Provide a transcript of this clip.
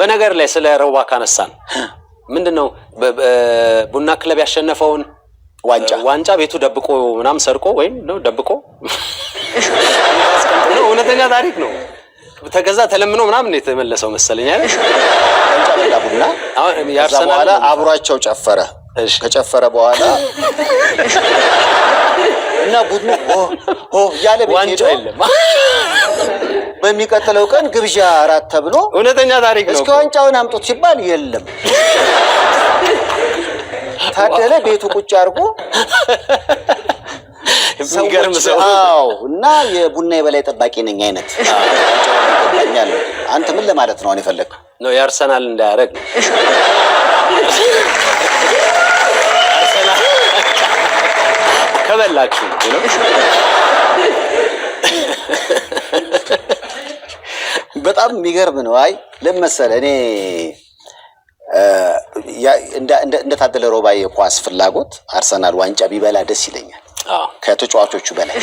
በነገር ላይ ስለ ሮባ ካነሳን ምንድነው ቡና ክለብ ያሸነፈውን ዋንጫ ቤቱ ደብቆ ምናምን ሰርቆ ወይም ነው ደብቆ ነው እውነተኛ ታሪክ ነው ተገዛ ተለምኖ ምናምን የተመለሰው መሰለኝ አይደል ዋንጫ በላ ቡና ያርሰናል አብሯቸው ጨፈረ ከጨፈረ በኋላ እና ቡድኑ ያለ ዋንጫ የለም በሚቀጥለው ቀን ግብዣ አራት ተብሎ እውነተኛ ታሪክ ነው እስከ ዋንጫውን አምጡት ሲባል የለም ታደለ ቤቱ ቁጭ አርጎ የሚገርም ሰው እና የቡና የበላይ ጠባቂ ነኝ አይነት ይገባኛል አንተ ምን ለማለት ነው አንፈልክ ነው ያርሰናል እንዳያረግ አርሰናል ከበላችሁ ነው በጣም የሚገርም ነው አይ ለምሳሌ እኔ እንደ ታደለ ሮባ የኳስ ፍላጎት አርሰናል ዋንጫ ቢበላ ደስ ይለኛል ከተጫዋቾቹ በላይ